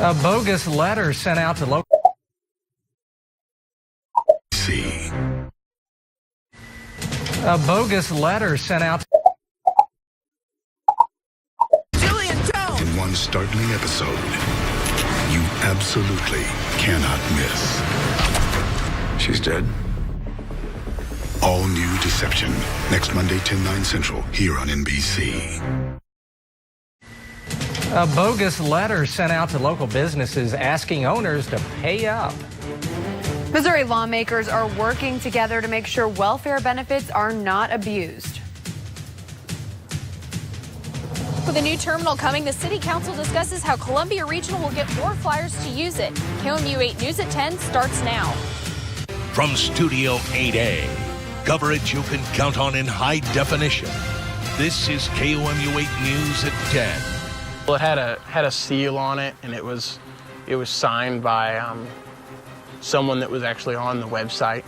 A bogus letter sent out to local. A bogus letter sent out. In one startling episode, you absolutely cannot miss. She's dead. All new Deception. Next Monday, 10/9 Central, here on NBC. A bogus letter sent out to local businesses asking owners to pay up. Missouri lawmakers are working together to make sure welfare benefits are not abused. With a new terminal coming, the City Council discusses how Columbia Regional will get more flyers to use it. KOMU 8 News at 10 starts now. From Studio 8A, coverage you can count on in high definition. This is KOMU 8 News at 10. Well, it had a seal on it, and it was signed by someone that was actually on the website.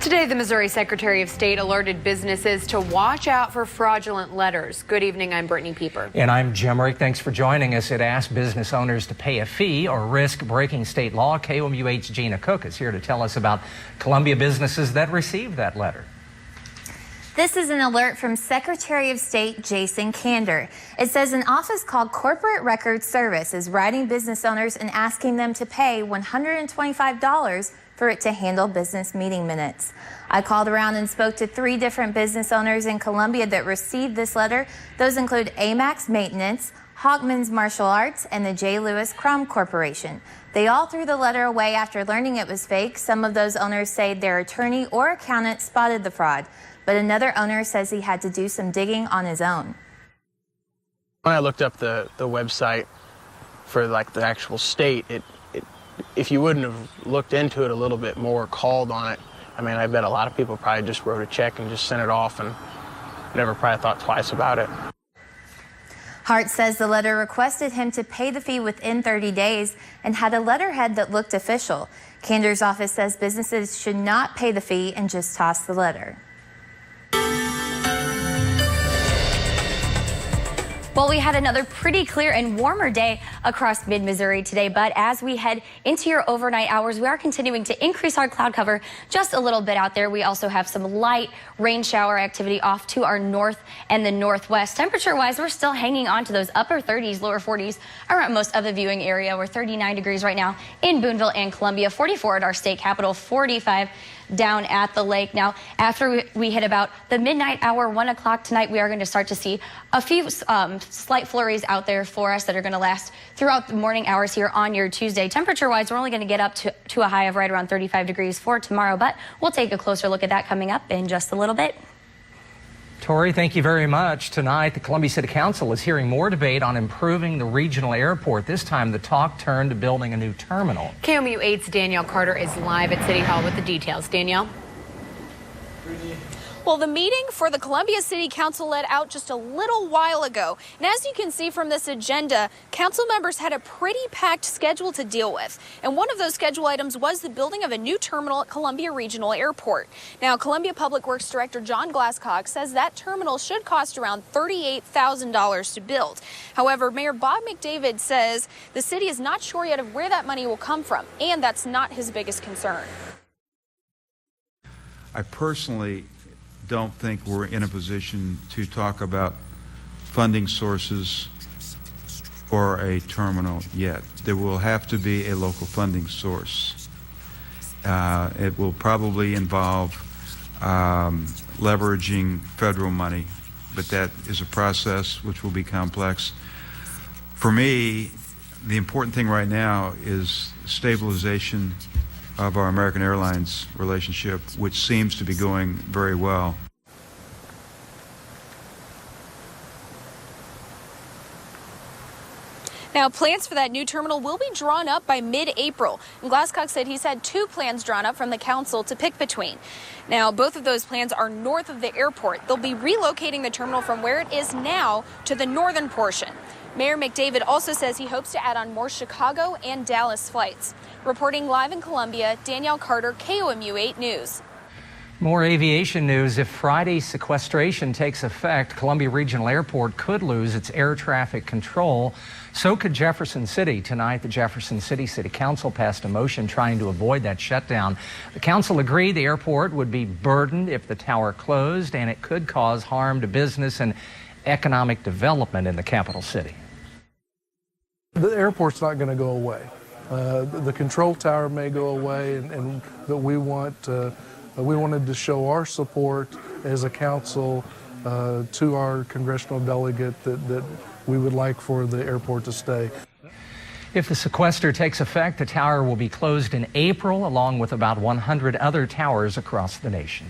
Today, the Missouri Secretary of State alerted businesses to watch out for fraudulent letters. Good evening, I'm Brittany Pieper. And I'm Jim Rick. Thanks for joining us. It asked business owners to pay a fee or risk breaking state law. KOMU 8's Gina Cook is here to tell us about Columbia businesses that received that letter. This is an alert from Secretary of State Jason Kander. It says an office called Corporate Records Service is writing business owners and asking them to pay $125 for it to handle business meeting minutes. I called around and spoke to 3 different business owners in Columbia that received this letter. Those include Amax Maintenance, Hawkman's Martial Arts, and the J. Lewis Crum Corporation. They all threw the letter away after learning it was fake. Some of those owners say their attorney or accountant spotted the fraud, but another owner says he had to do some digging on his own. When I looked up the website for like the actual state, if you wouldn't have looked into it a little bit more, called on it, I mean, I bet a lot of people probably just wrote a check and just sent it off and never probably thought twice about it. Hart says the letter requested him to pay the fee within 30 days and had a letterhead that looked official. Kander's office says businesses should not pay the fee and just toss the letter. Well, we had another pretty clear and warmer day across mid-Missouri today, but as we head into your overnight hours, we are continuing to increase our cloud cover just a little bit out there. We also have some light rain shower activity off to our north and the northwest. Temperature-wise, we're still hanging on to those upper 30s, lower 40s around most of the viewing area. We're 39 degrees right now in Boonville and Columbia, 44 at our state capital, 45 down at the lake. Now, after we hit about the midnight hour, 1 o'clock tonight, we are going to start to see a few slight flurries out there for us that are going to last throughout the morning hours here on your Tuesday. Temperature-wise, we're only going to get up to a high of right around 35 degrees for tomorrow, but we'll take a closer look at that coming up in just a little bit. Tori, thank you very much. Tonight, the Columbia City Council is hearing more debate on improving the regional airport. This time, the talk turned to building a new terminal. KOMU 8's Danielle Carter is live at City Hall with the details. Danielle? Well, the meeting for the Columbia City Council led out just a little while ago. And as you can see from this agenda, council members had a pretty packed schedule to deal with. And one of those schedule items was the building of a new terminal at Columbia Regional Airport. Now, Columbia Public Works Director John Glasscock says that terminal should cost around $38,000 to build. However, Mayor Bob McDavid says the city is not sure yet of where that money will come from, and that's not his biggest concern. I personally don't think we're in a position to talk about funding sources for a terminal yet. There will have to be a local funding source. It will probably involve leveraging federal money, but that is a process which will be complex. For me, the important thing right now is stabilization of our American Airlines relationship, which seems to be going very well. Now, plans for that new terminal will be drawn up by mid-April. And Glasscock said he's had 2 plans drawn up from the council to pick between. Now, both of those plans are north of the airport. They'll be relocating the terminal from where it is now to the northern portion. Mayor McDavid also says he hopes to add on more Chicago and Dallas flights. Reporting live in Columbia, Danielle Carter, KOMU 8 News. More aviation news. If Friday's sequestration takes effect, Columbia Regional Airport could lose its air traffic control. So could Jefferson City. Tonight, the Jefferson City City Council passed a motion trying to avoid that shutdown. The council agreed the airport would be burdened if the tower closed, and it could cause harm to business and economic development in the capital city. The airport's not going to go away. The control tower may go away, but we wanted to show our support as a council to our congressional delegate that we would like for the airport to stay. If the sequester takes effect, the tower will be closed in April, along with about 100 other towers across the nation.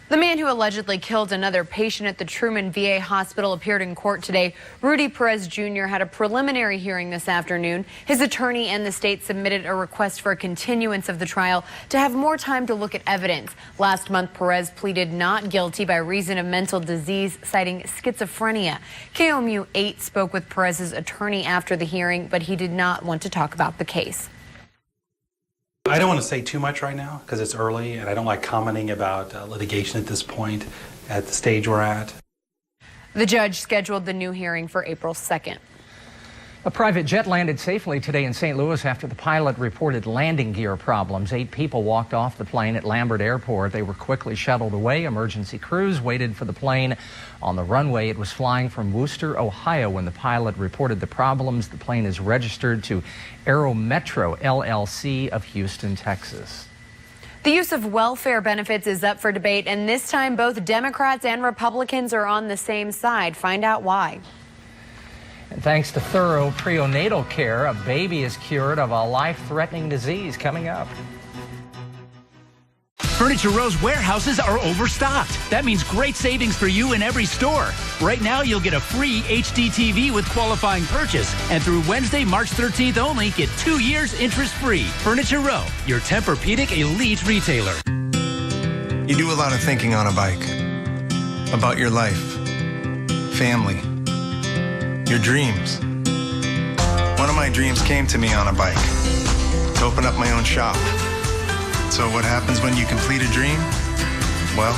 The man who allegedly killed another patient at the Truman VA hospital appeared in court today. Rudy Perez Jr. had a preliminary hearing this afternoon. His attorney and the state submitted a request for a continuance of the trial to have more time to look at evidence. Last month, Perez pleaded not guilty by reason of mental disease, citing schizophrenia. KOMU 8 spoke with Perez's attorney after the hearing, but he did not want to talk about the case. I don't want to say too much right now because it's early, and I don't like commenting about litigation at this point at the stage we're at. The judge scheduled the new hearing for April 2nd. A private jet landed safely today in St. Louis after the pilot reported landing gear problems. 8 people walked off the plane at Lambert Airport. They were quickly shuttled away. Emergency crews waited for the plane on the runway. It was flying from Wooster, Ohio, when the pilot reported the problems. The plane is registered to Aerometro LLC of Houston, Texas. The use of welfare benefits is up for debate, and this time both Democrats and Republicans are on the same side. Find out why. And thanks to thorough prenatal care, a baby is cured of a life-threatening disease. Coming up. Furniture Row's warehouses are overstocked. That means great savings for you in every store. Right now, you'll get a free HD TV with qualifying purchase. And through Wednesday, March 13th only, get 2 years interest-free. Furniture Row, your Tempur-Pedic elite retailer. You do a lot of thinking on a bike. About your life, family, your dreams. One of my dreams came to me on a bike, to open up my own shop. So what happens when you complete a dream? Well,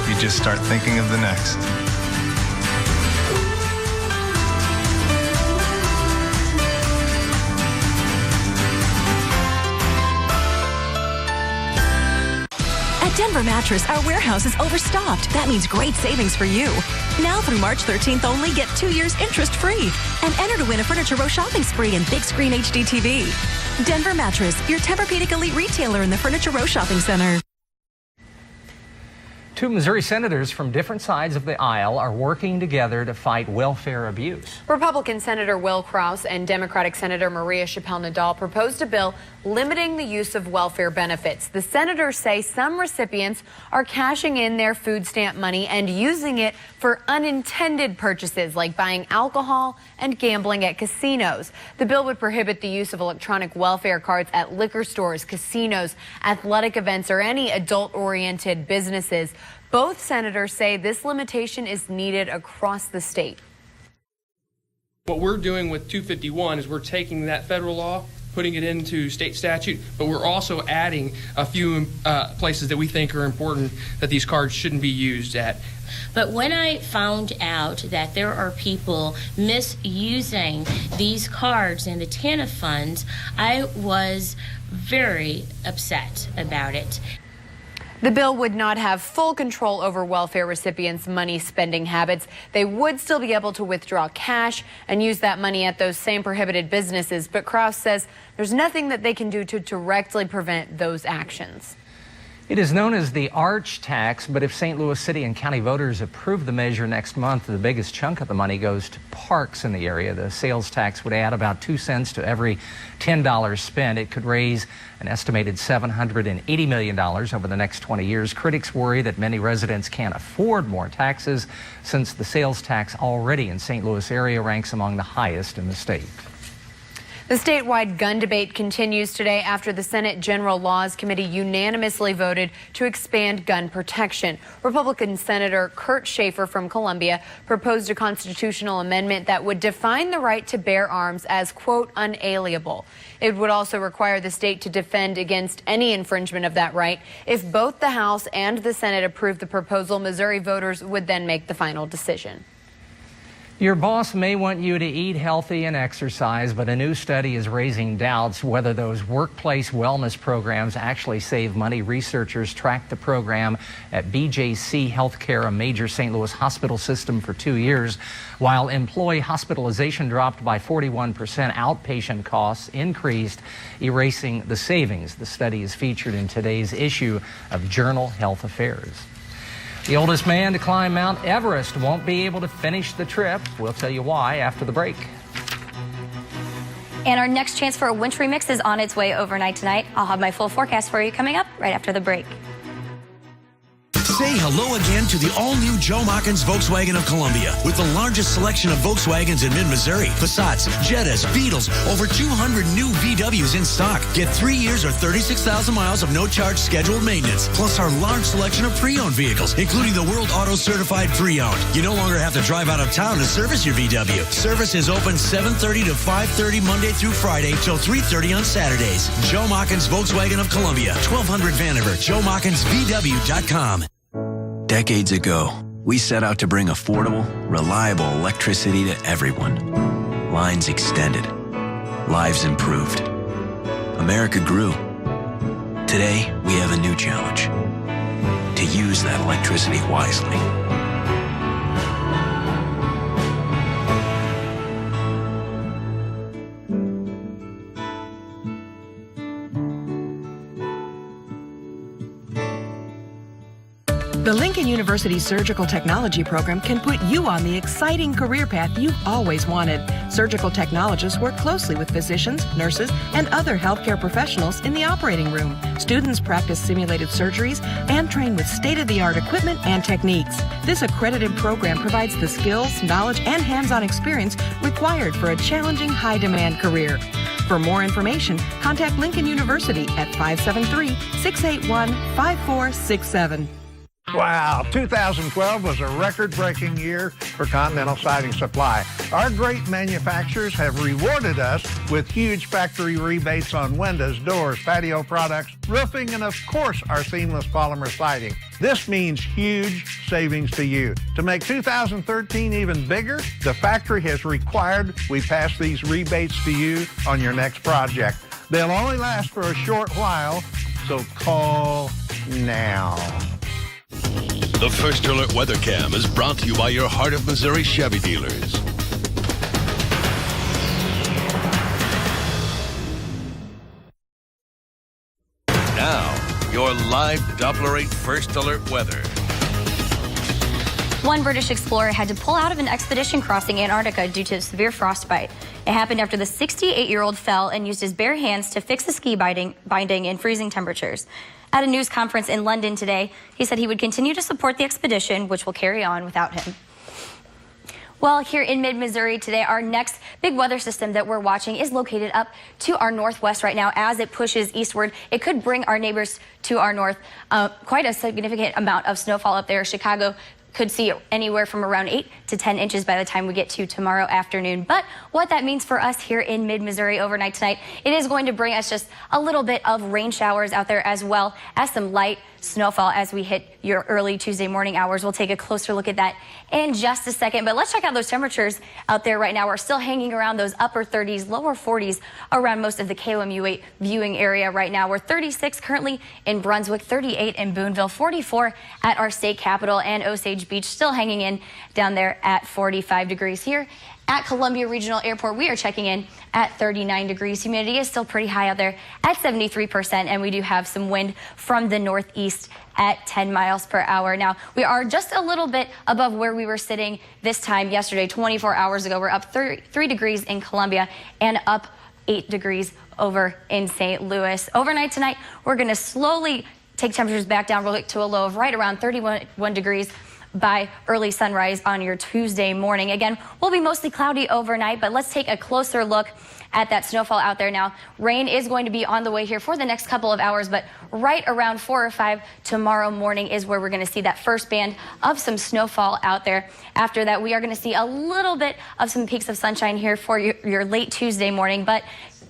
you just start thinking of the next. At Denver Mattress, our warehouse is overstocked. That means great savings for you. Now through March 13th only, get 2 years interest-free. And enter to win a Furniture Row shopping spree and big screen HD TV. Denver Mattress, your Tempur-Pedic elite retailer in the Furniture Row Shopping Center. 2 Missouri senators from different sides of the aisle are working together to fight welfare abuse. Republican Senator Will Kraus and Democratic Senator Maria Chappelle-Nadal proposed a bill limiting the use of welfare benefits. The senators say some recipients are cashing in their food stamp money and using it for unintended purchases like buying alcohol and gambling at casinos. The bill would prohibit the use of electronic welfare cards at liquor stores, casinos, athletic events, or any adult-oriented businesses. Both senators say this limitation is needed across the state. What we're doing with 251 is we're taking that federal law, putting it into state statute, but we're also adding a few places that we think are important that these cards shouldn't be used at. But when I found out that there are people misusing these cards in the TANF funds, I was very upset about it. The bill would not have full control over welfare recipients' money spending habits. They would still be able to withdraw cash and use that money at those same prohibited businesses. But Kraus says there's nothing that they can do to directly prevent those actions. It is known as the Arch tax, but if St. Louis City and County voters approve the measure next month, the biggest chunk of the money goes to parks in the area. The sales tax would add about 2 cents to every $10 spent. It could raise an estimated $780 million over the next 20 years. Critics worry that many residents can't afford more taxes since the sales tax already in St. Louis area ranks among the highest in the state. The statewide gun debate continues today after the Senate General Laws Committee unanimously voted to expand gun protection. Republican Senator Kurt Schaefer from Columbia proposed a constitutional amendment that would define the right to bear arms as, quote, unalienable. It would also require the state to defend against any infringement of that right. If both the House and the Senate approve the proposal, Missouri voters would then make the final decision. Your boss may want you to eat healthy and exercise, but a new study is raising doubts whether those workplace wellness programs actually save money. Researchers tracked the program at BJC Healthcare, a major St. Louis hospital system, for 2 years. While employee hospitalization dropped by 41%, outpatient costs increased, erasing the savings. The study is featured in today's issue of Journal Health Affairs. The oldest man to climb Mount Everest won't be able to finish the trip. We'll tell you why after the break. And our next chance for a wintry mix is on its way overnight tonight. I'll have my full forecast for you coming up right after the break. Say hello again to the all-new Joe Mockins Volkswagen of Columbia. With the largest selection of Volkswagens in mid-Missouri, Passats, Jettas, Beetles, over 200 new VWs in stock. Get 3 years or 36,000 miles of no-charge scheduled maintenance, plus our large selection of pre-owned vehicles, including the World Auto Certified Pre-Owned. You no longer have to drive out of town to service your VW. Service is open 7:30 to 5:30 Monday through Friday till 3:30 on Saturdays. Joe Mockins Volkswagen of Columbia, 1200 Vannevar, JoeMockinsVW.com. Decades ago, we set out to bring affordable, reliable electricity to everyone. Lines extended. Lives improved. America grew. Today, we have a new challenge: to use that electricity wisely. The Lincoln University Surgical Technology Program can put you on the exciting career path you've always wanted. Surgical technologists work closely with physicians, nurses, and other healthcare professionals in the operating room. Students practice simulated surgeries and train with state-of-the-art equipment and techniques. This accredited program provides the skills, knowledge, and hands-on experience required for a challenging, high-demand career. For more information, contact Lincoln University at 573-681-5467. Wow, 2012 was a record-breaking year for Continental Siding Supply. Our great manufacturers have rewarded us with huge factory rebates on windows, doors, patio products, roofing, and of course our seamless polymer siding. This means huge savings to you. To make 2013 even bigger, the factory has required we pass these rebates to you on your next project. They'll only last for a short while, so call now. The First Alert Weather Cam is brought to you by your Heart of Missouri Chevy dealers. Now, your live Doppler 8 First Alert weather. One British explorer had to pull out of an expedition crossing Antarctica due to severe frostbite. It happened after the 68-year-old fell and used his bare hands to fix a ski binding in freezing temperatures. At a news conference in London today, he said he would continue to support the expedition, which will carry on without him. Well, here in mid-Missouri today, our next big weather system that we're watching is located up to our northwest right now. As it pushes eastward, it could bring our neighbors to our north quite a significant amount of snowfall up there. Chicago could see anywhere from around 8 to 10 inches by the time we get to tomorrow afternoon. But what that means for us here in mid-Missouri overnight tonight, it is going to bring us just a little bit of rain showers out there, as well as some light snowfall as we hit your early Tuesday morning hours. We'll take a closer look at that in just a second. But let's check out those temperatures out there right now. We're still hanging around those upper 30s, lower 40s around most of the KOMU 8 viewing area right now. We're 36 currently in Brunswick, 38 in Boonville, 44 at our state capital, and Osage Beach still hanging in down there at 45 degrees here. At Columbia Regional Airport, we are checking in at 39 degrees. Humidity is still pretty high out there at 73%, and we do have some wind from the northeast at 10 miles per hour. Now, we are just a little bit above where we were sitting this time yesterday, 24 hours ago. We're up 3 degrees in Columbia and up 8 degrees over in St. Louis. Overnight tonight, we're going to slowly take temperatures back down to a low of right around 31 degrees by early sunrise on your Tuesday morning. Again, will be mostly cloudy overnight, but let's take a closer look at that snowfall out there now. Rain is going to be on the way here for the next couple of hours, but right around 4 or 5 tomorrow morning is where we're going to see that first band of some snowfall out there. After that, we are going to see a little bit of some peaks of sunshine here for your late Tuesday morning, but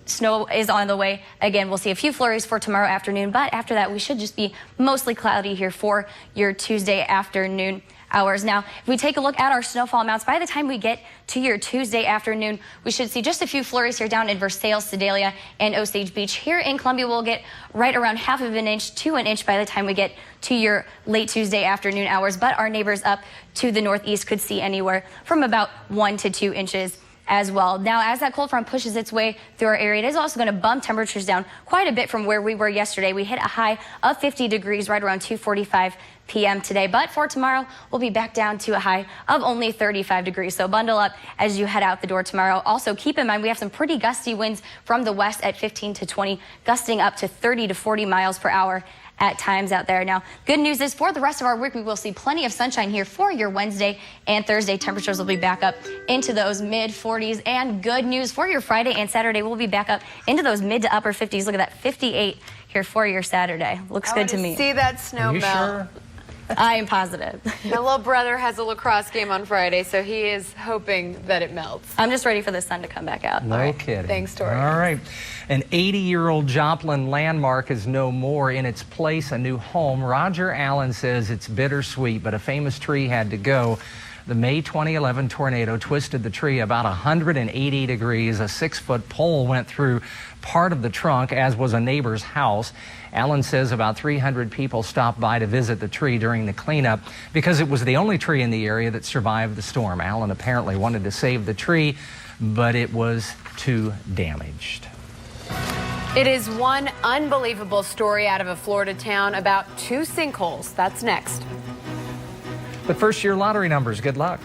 snow is on the way. Again, we'll see a few flurries for tomorrow afternoon, but after that, we should just be mostly cloudy here for your Tuesday afternoon hours. Now, if we take a look at our snowfall amounts, by the time we get to your Tuesday afternoon, we should see just a few flurries here down in Versailles, Sedalia, and Osage Beach. Here in Columbia, we'll get right around ½ of an inch to an inch by the time we get to your late Tuesday afternoon hours, but our neighbors up to the northeast could see anywhere from about 1 to 2 inches as well. Now, as that cold front pushes its way through our area, it is also going to bump temperatures down quite a bit from where we were yesterday. We hit a high of 50 degrees right around 2:45 p.m. today, but for tomorrow, we'll be back down to a high of only 35 degrees. So bundle up as you head out the door tomorrow. Also, keep in mind, we have some pretty gusty winds from the west at 15 to 20, gusting up to 30 to 40 miles per hour at times out there. Now, good news is for the rest of our week, we will see plenty of sunshine here for your Wednesday and Thursday. Temperatures will be back up into those mid 40s, and good news for your Friday and Saturday. We'll be back up into those mid to upper 50s. Look at that, 58 here for your Saturday. Looks good to me. See that snow melt. Sure? I am positive. My little brother has a lacrosse game on Friday, so he is hoping that it melts. I'm just ready for the sun to come back out. No kidding. Thanks, Tori. All right. An 80-year-old Joplin landmark is no more. In its place, a new home. Roger Allen says it's bittersweet, but a famous tree had to go. The May 2011 tornado twisted the tree about 180 degrees. A 6-foot pole went through part of the trunk, as was a neighbor's house. Allen says about 300 people stopped by to visit the tree during the cleanup because it was the only tree in the area that survived the storm. Allen apparently wanted to save the tree, but it was too damaged. It is one unbelievable story out of a Florida town about 2 sinkholes. That's next. But first, your lottery numbers. Good luck.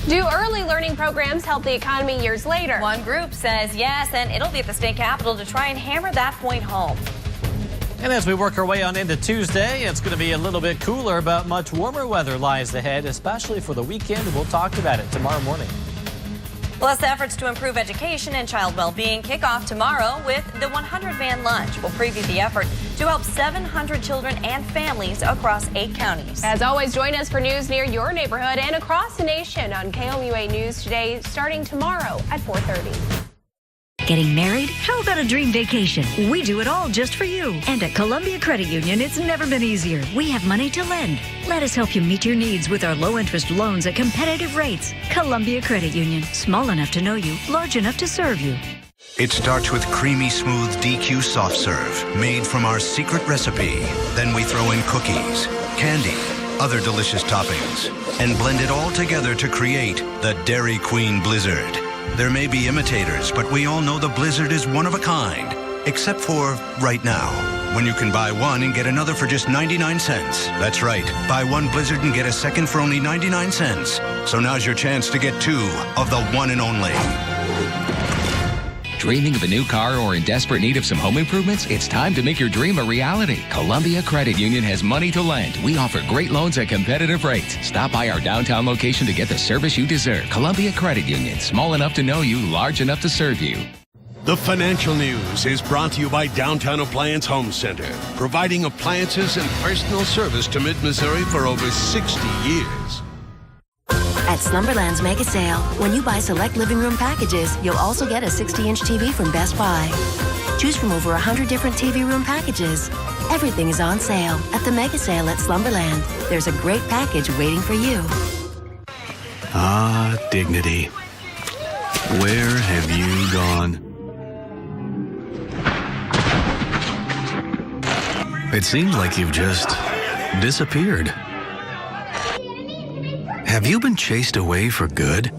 Do early learning programs help the economy years later? One group says yes, and it'll be at the state capitol to try and hammer that point home. And as we work our way on into Tuesday, it's going to be a little bit cooler, but much warmer weather lies ahead, especially for the weekend. We'll talk about it tomorrow morning. Plus, efforts to improve education and child well-being kick off tomorrow with the 100-van lunch. We'll preview the effort to help 700 children and families across 8 counties. As always, join us for news near your neighborhood and across the nation on KOMU 8 News Today, starting tomorrow at 4:30. Getting married? How about a dream vacation? We do it all just for you. And at Columbia Credit Union, it's never been easier. We have money to lend. Let us help you meet your needs with our low-interest loans at competitive rates. Columbia Credit Union. Small enough to know you, large enough to serve you. It starts with creamy smooth DQ soft serve, made from our secret recipe. Then we throw in cookies, candy, other delicious toppings, and blend it all together to create the Dairy Queen Blizzard. There may be imitators, but we all know the Blizzard is one of a kind. Except for right now, when you can buy one and get another for just 99 cents. That's right, buy one Blizzard and get a second for only 99 cents. So now's your chance to get 2 of the one and only. Dreaming of a new car or in desperate need of some home improvements? It's time to make your dream a reality. Columbia Credit Union has money to lend. We offer great loans at competitive rates. Stop by our downtown location to get the service you deserve. Columbia Credit Union, small enough to know you, large enough to serve you. The financial news is brought to you by Downtown Appliance Home Center, providing appliances and personal service to Mid-Missouri for over 60 years. At Slumberland's Mega Sale, when you buy select living room packages, you'll also get a 60-inch TV from Best Buy. Choose from over 100 different TV room packages. Everything is on sale at the Mega Sale at Slumberland. There's a great package waiting for you. Ah, dignity. Where have you gone? It seems like you've just disappeared. Have you been chased away for good?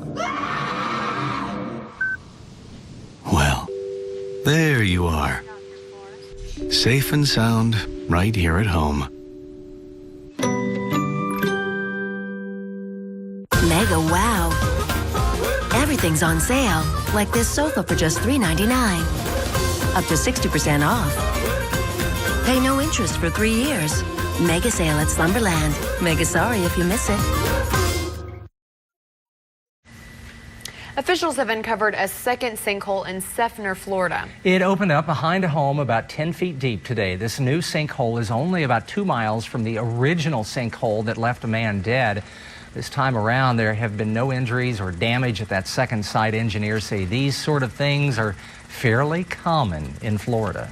Well, there you are. Safe and sound right here at home. Mega wow. Everything's on sale, like this sofa for just $3.99. up to 60% off. Pay no interest for 3 years. Mega sale at Slumberland. Mega sorry if you miss it. Officials have uncovered a second sinkhole in Seffner, Florida. It opened up behind a home about 10 feet deep today. This new sinkhole is only about 2 miles from the original sinkhole that left a man dead. This time around, there have been no injuries or damage at that second site. Engineers say these sort of things are fairly common in Florida.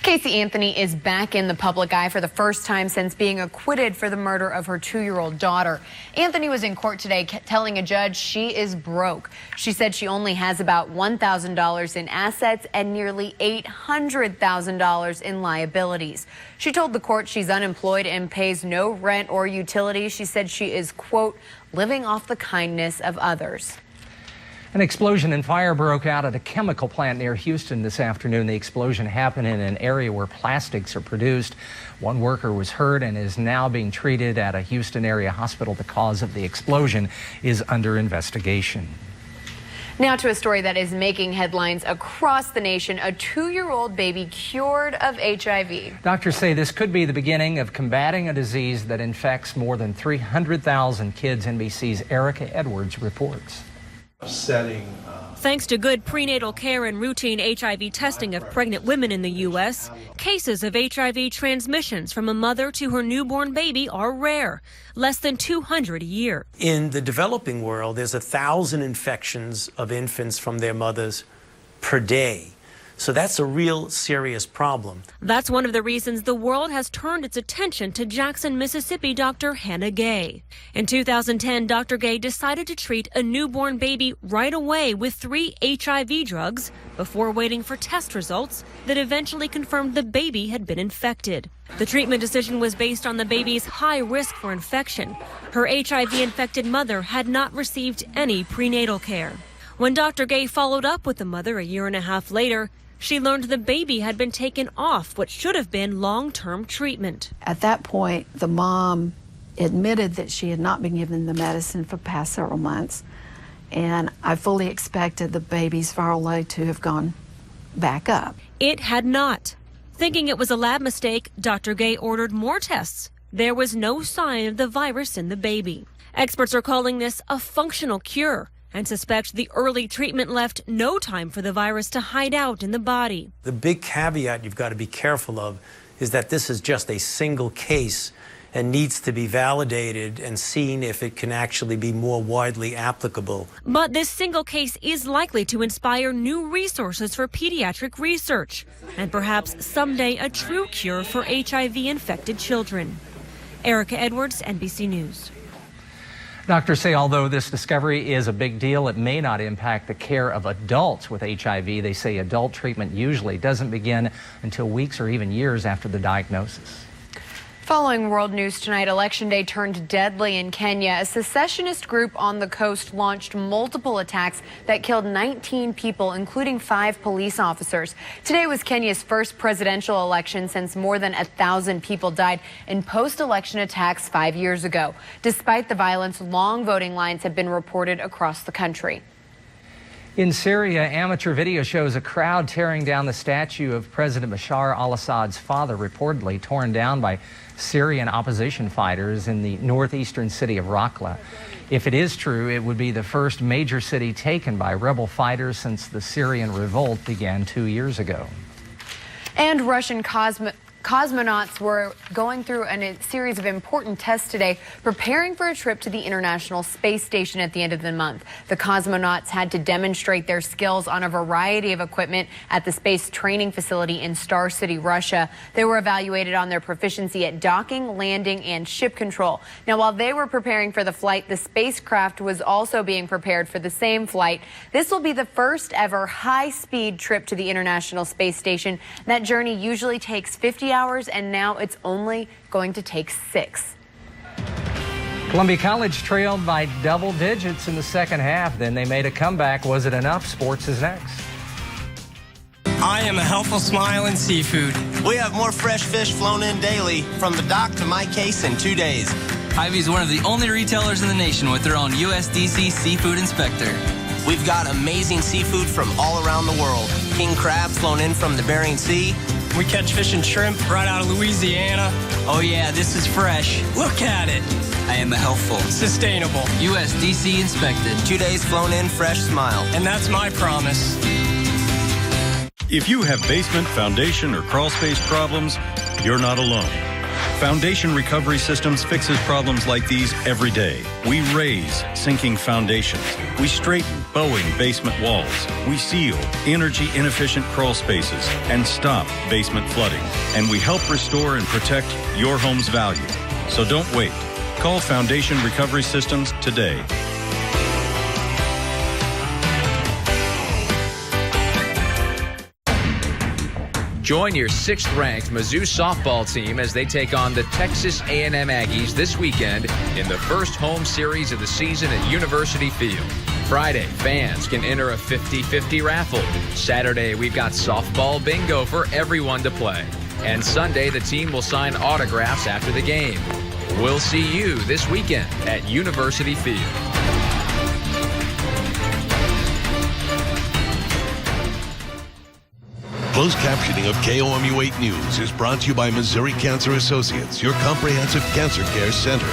Casey Anthony is back in the public eye for the first time since being acquitted for the murder of her 2-year-old daughter. Anthony was in court today telling a judge she is broke. She said she only has about $1,000 in assets and nearly $800,000 in liabilities. She told the court she's unemployed and pays no rent or utilities. She said she is, quote, living off the kindness of others. An explosion and fire broke out at a chemical plant near Houston this afternoon. The explosion happened in an area where plastics are produced. One worker was hurt and is now being treated at a Houston area hospital. The cause of the explosion is under investigation. Now to a story that is making headlines across the nation. A 2-year-old baby cured of HIV. Doctors say this could be the beginning of combating a disease that infects more than 300,000 kids. NBC's Erica Edwards reports. Thanks to good prenatal care and routine HIV testing of pregnant women in the U.S., cases of HIV transmissions from a mother to her newborn baby are rare, less than 200 a year. In the developing world, there's 1,000 infections of infants from their mothers per day. So that's a real serious problem. That's one of the reasons the world has turned its attention to Jackson, Mississippi Dr. Hannah Gay. In 2010, Dr. Gay decided to treat a newborn baby right away with 3 HIV drugs before waiting for test results that eventually confirmed the baby had been infected. The treatment decision was based on the baby's high risk for infection. Her HIV-infected mother had not received any prenatal care. When Dr. Gay followed up with the mother a 1.5 years later, she learned the baby had been taken off what should have been long-term treatment. At that point, the mom admitted that she had not been given the medicine for the past several months, and I fully expected the baby's viral load to have gone back up. It had not. Thinking it was a lab mistake, Dr. Gay ordered more tests. There was no sign of the virus in the baby. Experts are calling this a functional cure and suspect the early treatment left no time for the virus to hide out in the body. The big caveat you've got to be careful of is that this is just a single case and needs to be validated and seen if it can actually be more widely applicable. But this single case is likely to inspire new resources for pediatric research and perhaps someday a true cure for HIV-infected children. Erica Edwards, NBC News. Doctors say although this discovery is a big deal, it may not impact the care of adults with HIV. They say adult treatment usually doesn't begin until weeks or even years after the diagnosis. Following world news tonight, Election Day turned deadly in Kenya. A secessionist group on the coast launched multiple attacks that killed 19 people, including 5 police officers. Today was Kenya's first presidential election since more than 1,000 people died in post-election attacks 5 years ago. Despite the violence, long voting lines have been reported across the country. In Syria, amateur video shows a crowd tearing down the statue of President Bashar al-Assad's father, reportedly torn down by Syrian opposition fighters in the northeastern city of Raqqa. If it is true, it would be the first major city taken by rebel fighters since the Syrian revolt began 2 years ago. And Russian cosmonauts were going through a series of important tests today, preparing for a trip to the International Space Station at the end of the month. The cosmonauts had to demonstrate their skills on a variety of equipment at the space training facility in Star City, Russia. They were evaluated on their proficiency at docking, landing, and ship control. Now, while they were preparing for the flight, the spacecraft was also being prepared for the same flight. This will be the first ever high-speed trip to the International Space Station. That journey usually takes 50 hours, and now it's only going to take 6. Columbia College trailed by double digits in the second half. Then they made a comeback. Was it enough? Sports is next. I am a helpful smile in seafood. We have more fresh fish flown in daily from the dock to my case in 2 days. Hy-Vee is one of the only retailers in the nation with their own USDC seafood inspector. We've got amazing seafood from all around the world. King crab flown in from the Bering Sea. We catch fish and shrimp right out of Louisiana. Oh yeah, this is fresh. Look at it. I am healthful. Sustainable. USDC inspected. 2 days flown in, fresh smile. And that's my promise. If you have basement, foundation, or crawl space problems, you're not alone. Foundation Recovery Systems fixes problems like these every day. We raise sinking foundations. We straighten bowing basement walls. We seal energy-inefficient crawl spaces and stop basement flooding. And we help restore and protect your home's value. So don't wait. Call Foundation Recovery Systems today. Join your 6th-ranked Mizzou softball team as they take on the Texas A&M Aggies this weekend in the first home series of the season at University Field. Friday, fans can enter a 50-50 raffle. Saturday, we've got softball bingo for everyone to play. And Sunday, the team will sign autographs after the game. We'll see you this weekend at University Field. Closed captioning of KOMU 8 News is brought to you by Missouri Cancer Associates, your comprehensive cancer care center.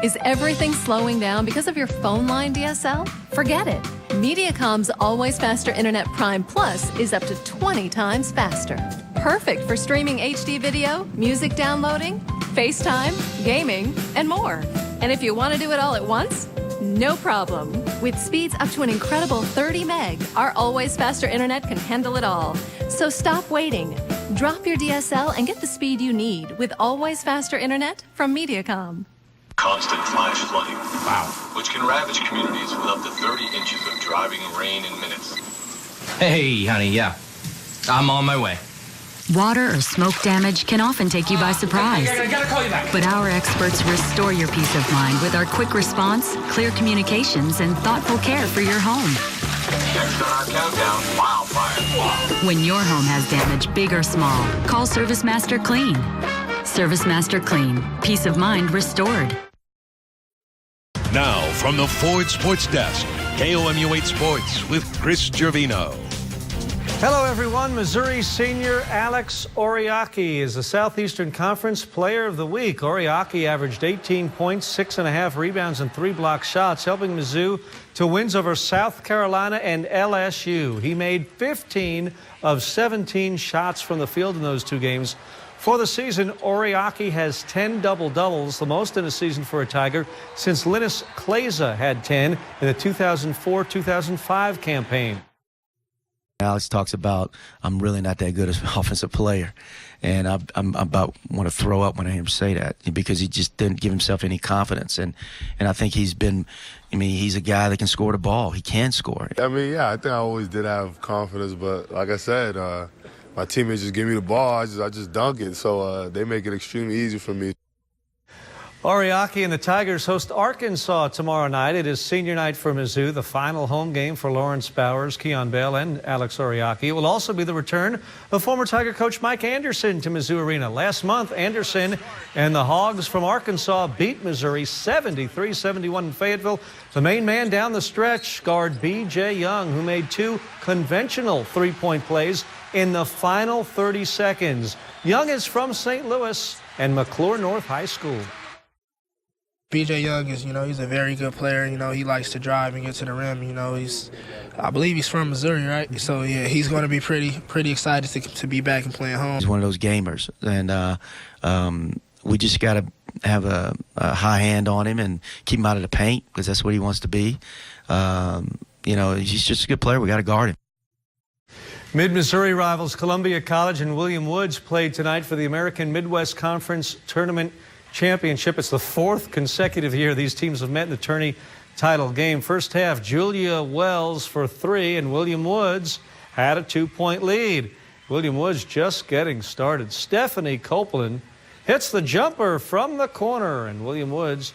Is everything slowing down because of your phone line DSL? Forget it. Mediacom's Always Faster Internet Prime Plus is up to 20 times faster. Perfect for streaming HD video, music downloading, FaceTime, gaming, and more. And if you want to do it all at once, no problem. With speeds up to an incredible 30 meg, our Always Faster Internet can handle it all. So stop waiting. Drop your DSL and get the speed you need with Always Faster Internet from Mediacom. Constant flash flooding. Wow. Which can ravage communities with up to 30 inches of driving rain in minutes. Hey, honey, yeah. I'm on my way. Water or smoke damage can often take you by surprise. I gotta call you back. But our experts restore your peace of mind with our quick response, clear communications, and thoughtful care for your home. Next on our countdown, wildfire. When your home has damage, big or small, call Service Master Clean. Service Master Clean. Peace of mind restored. Now, from the Ford Sports Desk, KOMU 8 Sports with Chris Gervino. Hello, everyone. Missouri senior Alex Oriaki is the Southeastern Conference Player of the Week. Oriaki averaged 18 points, 6.5 rebounds, and 3 block shots, helping Mizzou to wins over South Carolina and LSU. He made 15 of 17 shots from the field in those two games. For the season, Oriaki has 10 double-doubles, the most in a season for a Tiger since Linus Kleza had 10 in the 2004-2005 campaign. Alex talks about, I'm really not that good as an offensive player. And I'm about want to throw up when I hear him say that, because he just didn't give himself any confidence. And I think he's a guy that can score the ball. He can score. I think I always did have confidence, but like I said, my teammates just give me the ball. I just dunk it. So they make it extremely easy for me. Oriaki and the Tigers host Arkansas tomorrow night. It is senior night for Mizzou, the final home game for Lawrence Bowers, Keon Bell, and Alex Oriaki. It will also be the return of former Tiger coach Mike Anderson to Mizzou Arena. Last month, Anderson and the Hogs from Arkansas beat Missouri 73-71 in Fayetteville. The main man down the stretch, guard B.J. Young, who made 2 conventional three-point plays in the final 30 seconds. Young is from St. Louis and McClure North High School. B.J. Young is, he's a very good player. He likes to drive and get to the rim. I believe he's from Missouri, right? So, yeah, he's going to be pretty excited to be back and playing home. He's one of those gamers, and we just got to have a high hand on him and keep him out of the paint, because that's what he wants to be. He's just a good player. We got to guard him. Mid-Missouri rivals Columbia College and William Woods played tonight for the American Midwest Conference Tournament Championship. It's the 4th consecutive year these teams have met in the tourney title game. First half, Julia Wells for 3, and William Woods had a 2-point lead. William Woods just getting started. Stephanie Copeland hits the jumper from the corner, and William Woods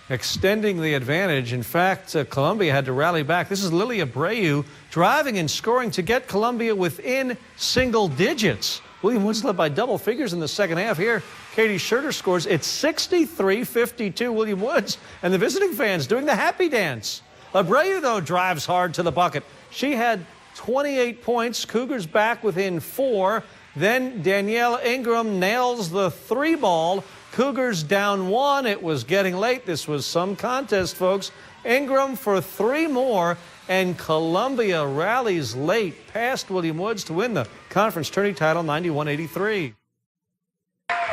extending the advantage. In fact, Columbia had to rally back. This is Lily Abreu driving and scoring to get Columbia within single digits. William Woods led by double figures in the second half here. Katie Schurter scores. It's 63-52 William Woods, and the visiting fans doing the happy dance. Abreu, though, drives hard to the bucket. She had 28 points. Cougars back within 4. Then Danielle Ingram nails the 3-ball. Cougars down 1. It was getting late. This was some contest, folks. Ingram for 3 more, and Columbia rallies late past William Woods to win the conference tourney title 91-83.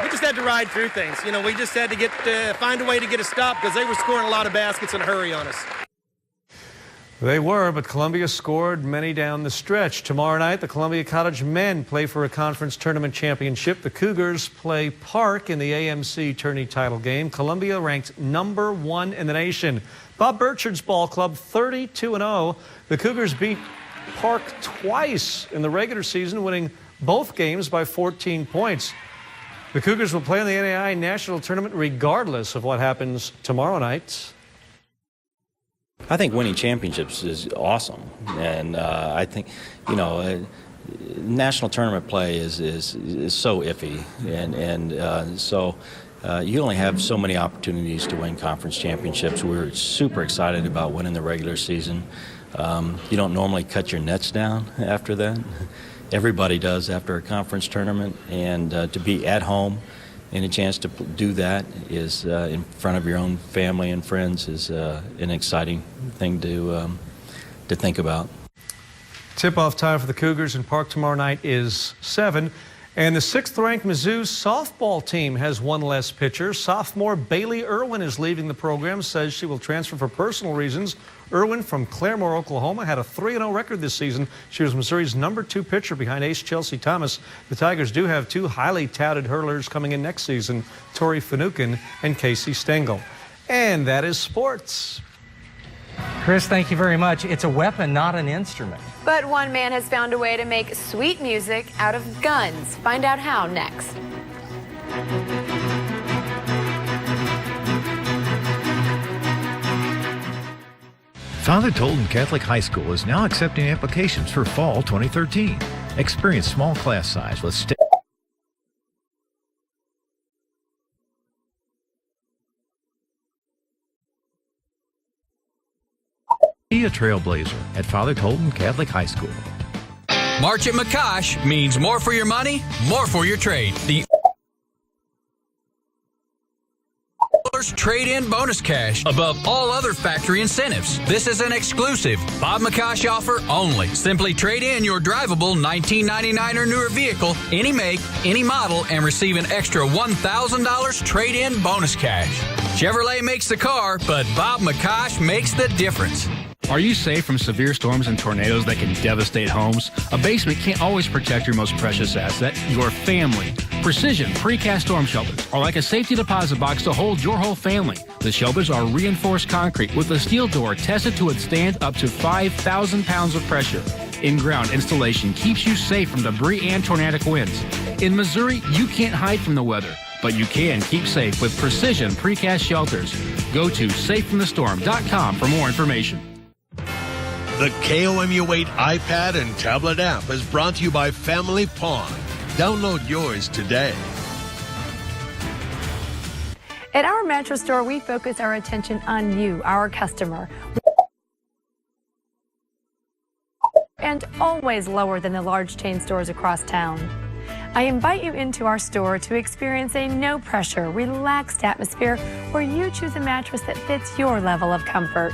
We just had to ride through things. You know, we just had to find a way to get a stop because they were scoring a lot of baskets in a hurry on us. They were, but Columbia scored many down the stretch. Tomorrow night, the Columbia College men play for a conference tournament championship. The Cougars play Park in the AMC tourney title game. Columbia ranked number 1 in the nation. Bob Burchard's ball club 32-0. The Cougars beat Park twice in the regular season, winning both games by 14 points. The Cougars will play in the NAIA National Tournament regardless of what happens tomorrow night. I think winning championships is awesome, and I think, you know, national tournament play is so iffy, and so you only have so many opportunities to win conference championships. We're super excited about winning the regular season. You don't normally cut your nets down after that. Everybody does after a conference tournament, and to be at home and a chance to do that is in front of your own family and friends is an exciting thing to think about. Tip-off time for the Cougars in Park tomorrow night is 7. And the 6th-ranked Mizzou softball team has one less pitcher. Sophomore Bailey Irwin is leaving the program, says she will transfer for personal reasons. Irwin from Claremore, Oklahoma, had a 3-0 record this season. She was Missouri's number 2 pitcher behind ace Chelsea Thomas. The Tigers do have 2 highly touted hurlers coming in next season, Tori Finucane and Casey Stengel. And that is sports. Chris, thank you very much. It's a weapon, not an instrument. But one man has found a way to make sweet music out of guns. Find out how next. Father Tolton Catholic High School is now accepting applications for fall 2013. Experience small class size with Be a trailblazer at Father Tolton Catholic High School. March at McCosh means more for your money, more for your trade. The trade-in bonus cash above all other factory incentives. This is an exclusive Bob McCosh offer only. Simply trade in your drivable 1999 or newer vehicle, any make, any model, and receive an extra $1,000 trade-in bonus cash. Chevrolet makes the car, but Bob McCosh makes the difference. Are you safe from severe storms and tornadoes that can devastate homes? A basement can't always protect your most precious asset, your family. Precision precast storm shelters are like a safety deposit box to hold your whole family. The shelters are reinforced concrete with a steel door tested to withstand up to 5,000 pounds of pressure. In-ground installation keeps you safe from debris and tornadic winds. In Missouri, you can't hide from the weather, but you can keep safe with Precision precast shelters. Go to safefromthestorm.com for more information. The KOMU 8 iPad and tablet app is brought to you by Family Pawn. Download yours today. At our mattress store, we focus our attention on you, our customer. And always lower than the large chain stores across town. I invite you into our store to experience a no-pressure, relaxed atmosphere where you choose a mattress that fits your level of comfort.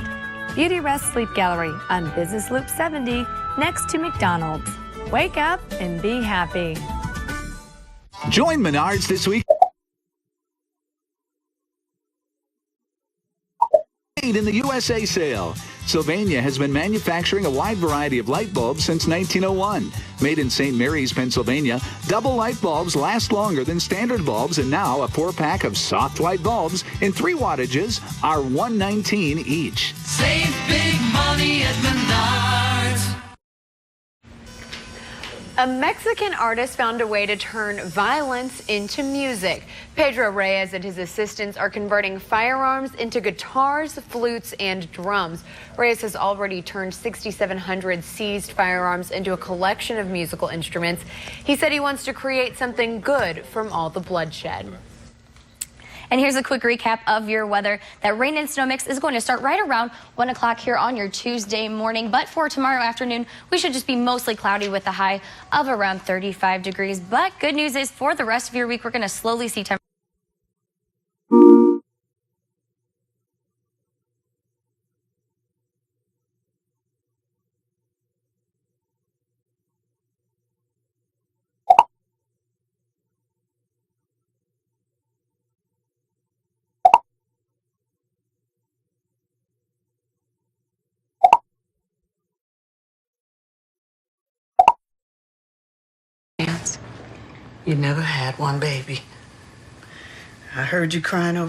Beauty Rest Sleep Gallery on Business Loop 70 next to McDonald's. Wake up and be happy. Join Menards this week in the USA sale. Sylvania has been manufacturing a wide variety of light bulbs since 1901. Made in St. Mary's, Pennsylvania, double light bulbs last longer than standard bulbs, and now a 4-pack of soft white bulbs in 3 wattages are $119 each. Save big money at Menards. A Mexican artist found a way to turn violence into music. Pedro Reyes and his assistants are converting firearms into guitars, flutes, and drums. Reyes has already turned 6,700 seized firearms into a collection of musical instruments. He said he wants to create something good from all the bloodshed. And here's a quick recap of your weather. That rain and snow mix is going to start right around 1 o'clock here on your Tuesday morning. But for tomorrow afternoon, we should just be mostly cloudy with a high of around 35 degrees. But good news is for the rest of your week, we're going to slowly see temperatures. You never had one baby. I heard you crying over